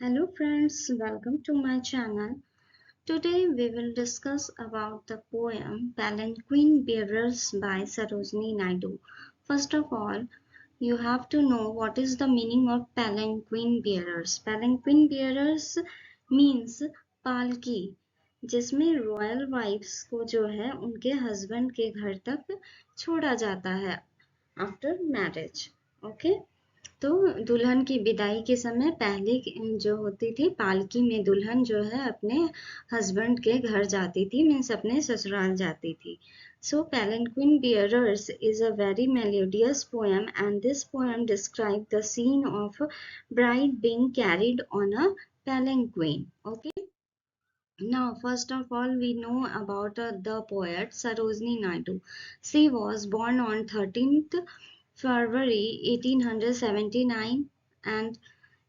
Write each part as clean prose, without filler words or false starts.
Hello friends, welcome to my channel. Today we will discuss about the poem Palanquin Bearers by Sarojini Naidu. First of all, you have to know what is the meaning of palanquin bearers. Palanquin bearers means पालकी जिसमें royal wives को जो है उनके husband के घर तक छोड़ा जाता है आफ्टर मैरिज. ओके, तो दुल्हन की विदाई के समय पहले जो होती थी पालकी में दुल्हन जो है अपने हस्बैंड के घर जाती थी, मीन्स अपने ससुराल जाती थी. So Palanquin Bearers is a very melodious poem, and this poem describes the scene of a bride being carried on a palanquin. Okay. Now, first of all, we know about the poet Sarojini Naidu. She was born on 13th February 1879 and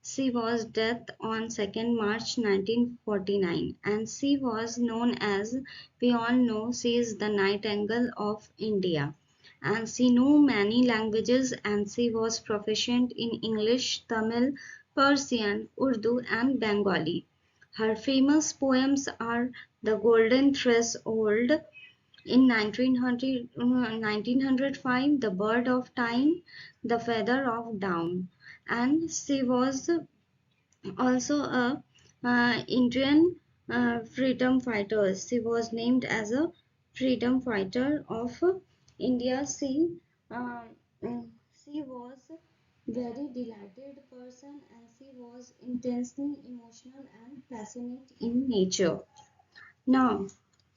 she was dead on 2nd March 1949, and she was known as, we all know, she is the Nightingale of India, and she knew many languages and she was proficient in English, Tamil, Persian, Urdu and Bengali. Her famous poems are The Golden Threshold in 1905, The Bird of Time, The Feather of Down, and she was also a Indian freedom fighter. She was named as a freedom fighter of India. Uh, she was very delighted person and she was intensely emotional and passionate in nature. Now,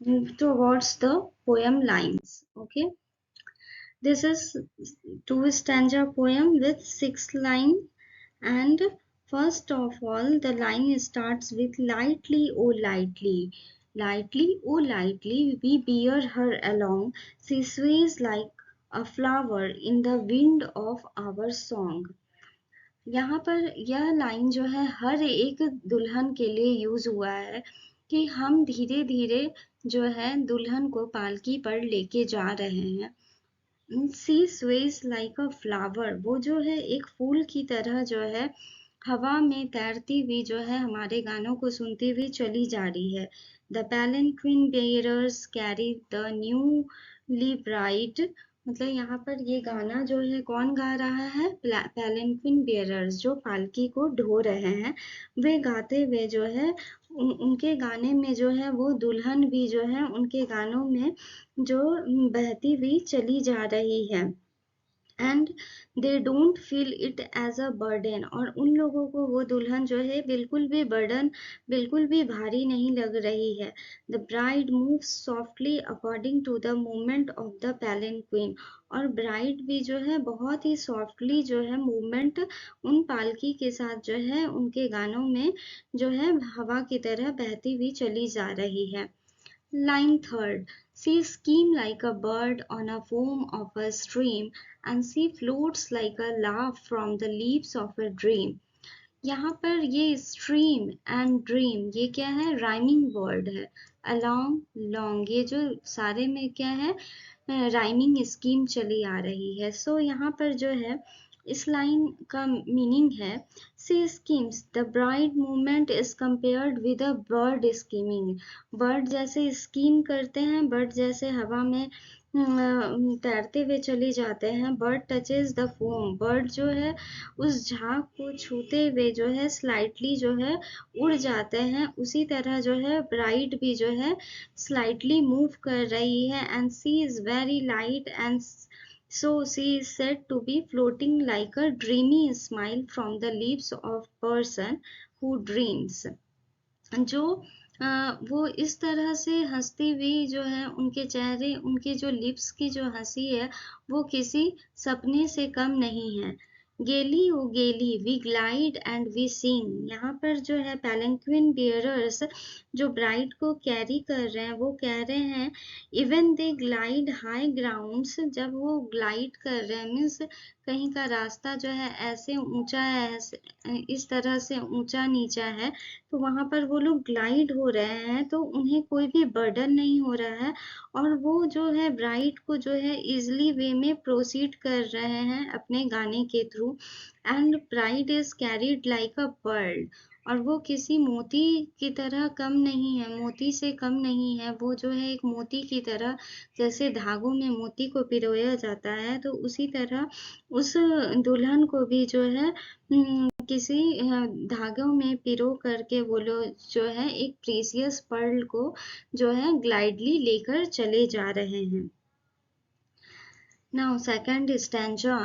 move towards the poem lines. Okay, this is two stanza poem with 6 lines, and first of all the line starts with lightly, oh lightly, lightly, oh lightly, we bear her along. She sways like a flower in the wind of our song. यहाँ पर यह line जो है हर एक दुल्हन के लिए use हुआ है कि हम धीरे धीरे जो है दुल्हन को पालकी पर लेके जा रहे हैं. सी स्वेज लाइक अ फ्लावर, वो जो है एक फूल की तरह जो है हवा में तैरती हुई जो है हमारे गानों को सुनती हुई चली जा रही है. The palanquin bearers carry the newly bride, मतलब यहाँ पर ये गाना जो है कौन गा रहा है? palanquin bearers, जो पालकी को ढो रहे हैं, वे गाते हुए जो है उनके गाने में जो है वो दुल्हन भी जो है उनके गानों में जो बहती हुई चली जा रही है. And they don't feel it as a burden, और उन लोगों को वो दुल्हन जो है बिल्कुल भी बर्डन, बिल्कुल भी भारी नहीं लग रही है. The bride moves softly according to the movement of the palanquin, और ब्राइड भी जो है बहुत ही सॉफ्टली जो है मूवमेंट उन पालकी के साथ जो है उनके गानों में जो है हवा की तरह बहती हुई चली जा रही है. Line third, she skims like a bird on a foam of a stream, and she floats like a laugh from the leaves of a dream. यहाँ पर ये stream and dream ये क्या है? राइमिंग वर्ड है. along, long, ये जो सारे में क्या है? राइमिंग स्कीम चली आ रही है. सो यहाँ पर जो है इस लाइन का मीनिंग है, she skims the bride movement is compared with a bird skimming. Bird जैसे स्कीम करते हैं, बर्ड जैसे हवा में तैरते हुए चले जाते हैं. Bird touches the foam, bird जो है उस झाग को छूते हुए जो है स्लाइटली जो है उड़ जाते हैं. उसी तरह जो है ब्राइड भी जो है स्लाइटली मूव कर रही है. And she is very light and so she is said to be floating like a dreamy smile from the lips of person who dreams. जो वो इस तरह से हंसती हुई जो है उनके चेहरे, उनके जो लिप्स की जो हंसी है वो किसी सपने से कम नहीं है. Gaily o gaily we glide and we sing, यहाँ पर जो है palanquin bearers जो ब्राइड को कैरी कर रहे हैं वो कह रहे हैं even they glide high grounds, जब वो ग्लाइड कर रहे हैं मीन्स कहीं का रास्ता जो है ऐसे ऊंचा है, इस तरह से ऊंचा नीचा है, तो वहां पर वो लोग ग्लाइड हो रहे हैं तो उन्हें कोई भी बर्डन नहीं हो रहा है, और वो जो है ब्राइड को जो है इजली वे में प्रोसीड कर रहे हैं अपने गाने के through. true. And pride is carried like a pearl. और वो किसी मोती की तरह कम नहीं है, मोती से कम नहीं है, वो जो है एक मोती की तरह, जैसे धागों में मोती को पिरोया जाता है, तो उसी तरह उस दुल्हन को भी जो है किसी धागों में पिरो करके वो लोग जो है एक प्रीसियस पर्ल को जो है ग्लाइडली लेकर चले जा रहे हैं. Now second stanza.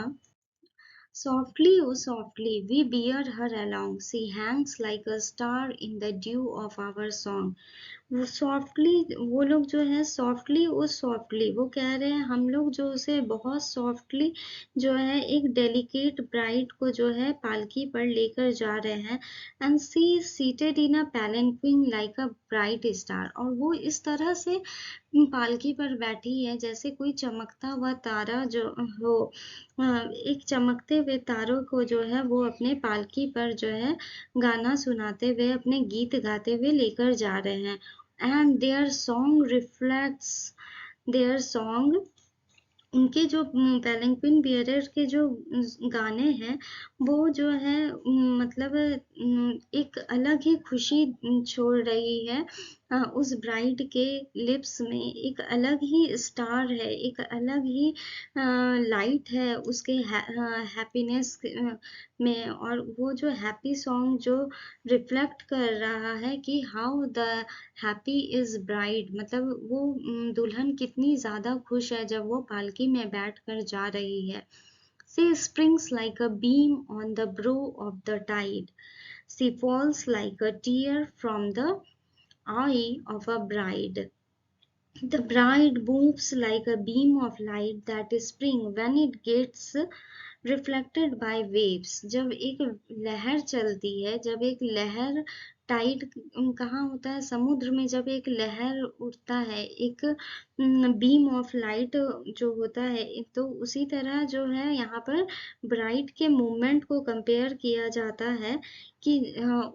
Softly, oh softly, we bear her along. She hangs like a star in the dew of our song. वो सॉफ्टली, वो लोग जो है सॉफ्टली, वो सॉफ्टली, वो कह रहे हैं हम लोग जो उसे बहुत सॉफ्टली जो है एक डेलिकेट ब्राइड को जो है पालकी पर लेकर जा रहे हैं. And she seated in a palanquin like a bright star. और वो इस तरह से पालकी पर बैठी है जैसे कोई चमकता हुआ तारा जो हो. एक चमकते हुए तारों को जो है वो अपने पालकी पर जो है गाना सुनाते हुए, अपने गीत गाते हुए लेकर जा रहे हैं. And there song reflects, there song, उनके जो पैलेंक्विन बियरर के जो गाने हैं वो जो है मतलब एक अलग ही खुशी छोड़ रही है. उस ब्राइड के लिप्स में एक अलग ही स्टार है, एक अलग ही लाइट है उसके हैप्पीनेस में. और वो जो हैप्पी सॉन्ग जो रिफ्लेक्ट कर रहा है कि how the happy is bride, मतलब वो दुल्हन कितनी ज्यादा खुश है जब वो पालकी में बैठ कर जा रही है. She springs like a beam on the brow of the tide. She falls like a tear from the eye of a bride. The bride moves like a beam of light that is spring when it gets reflected by waves. जब एक लहर चलती है, जब एक लहर Tide कहाँ होता है, समुद्र में जब एक लहर उठता है, एक बीम ऑफ लाइट जो होता है, तो उसी तरह जो है यहाँ पर ब्राइट के मूवमेंट को कंपेयर किया जाता है कि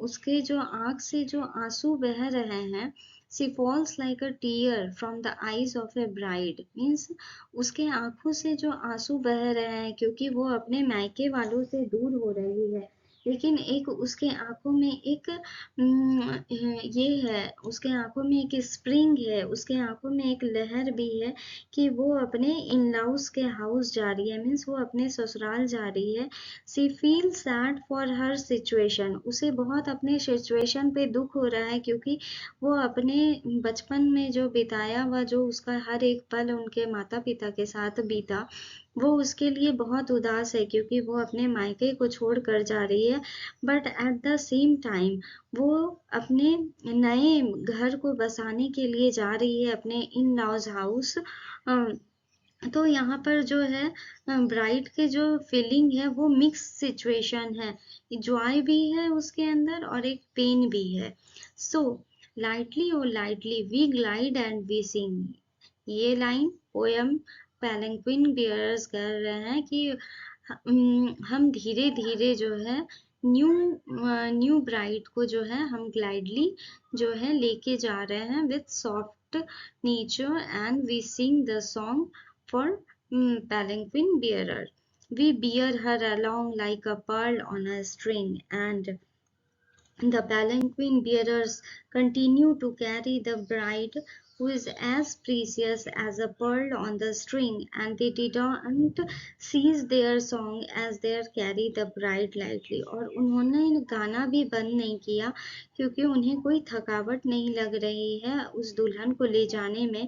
उसके जो आँख से जो आंसू बह रहे हैं. She falls like a tear from the eyes of a bride, means उसके आंखों से जो आंसू बह रहे हैं क्योंकि वो अपने मायके वालों से दूर हो रही है. लेकिन एक उसके आंखों में एक ये है, उसके आंखों में एक स्प्रिंग है, उसके आंखों में एक लहर भी है कि वो अपने इन लॉज के हाउस जा रही है, मीन्स वो अपने ससुराल जा रही है. She feel sad for her situation. उसे बहुत अपने सिचुएशन पे दुख हो रहा है क्योंकि वो अपने बचपन में जो बिताया हुआ, जो उसका हर एक पल उनके माता पिता के साथ बीता, वो उसके लिए बहुत उदास है क्योंकि वो अपने मायके को छोड़ कर जा रही है. But at the same time वो अपने नए घर को बसाने के लिए जा रही है, अपने इन लॉज हाउस. तो यहाँ पर जो है ब्राइड के जो फीलिंग है वो मिक्स सिचुएशन है, जॉय भी है उसके अंदर और एक पेन भी है. So lightly o lightly we glide and we sing. ये लाइन पोयम पैलेंक्विन बियरर्स कह रहे हैं कि हम धीरे धीरे जो है न्यू ब्राइड को जो है हम ग्लाइडली जो है लेके जा रहे हैं with soft nature. And we sing the song for palanquin bearer. We bear her along like a pearl on a string, and the palanquin bearers continue to carry the bride who is as precious as a pearl on the string, and they didn't cease their song as they carry the bride lightly. और उन्होंने गाना भी बंद नहीं किया क्योंकि उन्हें कोई थकावट नहीं लग रही है उस दुल्हन को ले जाने में.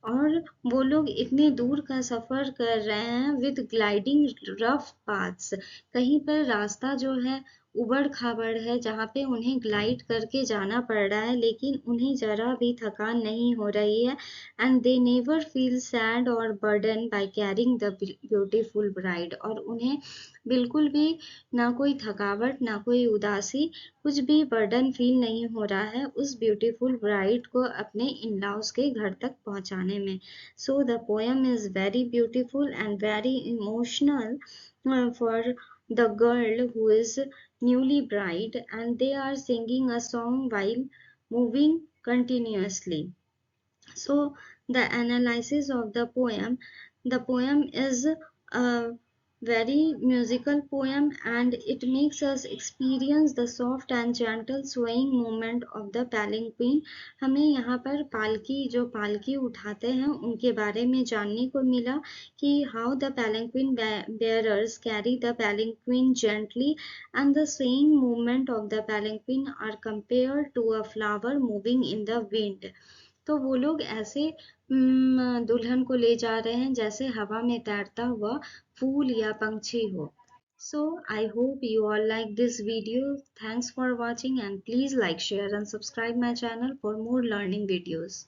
और वो लोग इतने दूर का सफर कर रहे हैं विद ग्लाइडिंग रफ पाथ्स. कहीं पर रास्ता जो है उबड़ खाबड़ है जहाँ पे उन्हें ग्लाइड करके जाना पड़ रहा है, लेकिन उन्हें जरा भी थकान नहीं हो रही है. And they never feel sad or burden by carrying the beautiful bride. और उन्हें बिल्कुल भी ना कोई थकावट, ना कोई उदासी, कुछ भी बर्डन फील नहीं हो रहा है उस ब्यूटीफुल ब्राइड को अपने इन लॉज के घर तक पहुंचाने में. So the poem is very beautiful and very emotional for the girl who is newly bride, and they are singing a song while moving continuously. So the analysis of the poem is very musical poem, and it makes us experience the soft and gentle swaying movement of the palanquin. हमें यहाँ पर पालकी जो पालकी उठाते हैं उनके बारे में जानने को मिला कि how the palanquin bearers carry the palanquin gently, and the swaying movement of the palanquin are compared to a flower moving in the wind. तो वो लोग ऐसे दुल्हन को ले जा रहे हैं जैसे हवा में तैरता हुआ फूल या पंछी हो. So I hope you all like this video. Thanks for watching, and please like, share and subscribe my channel for more learning videos.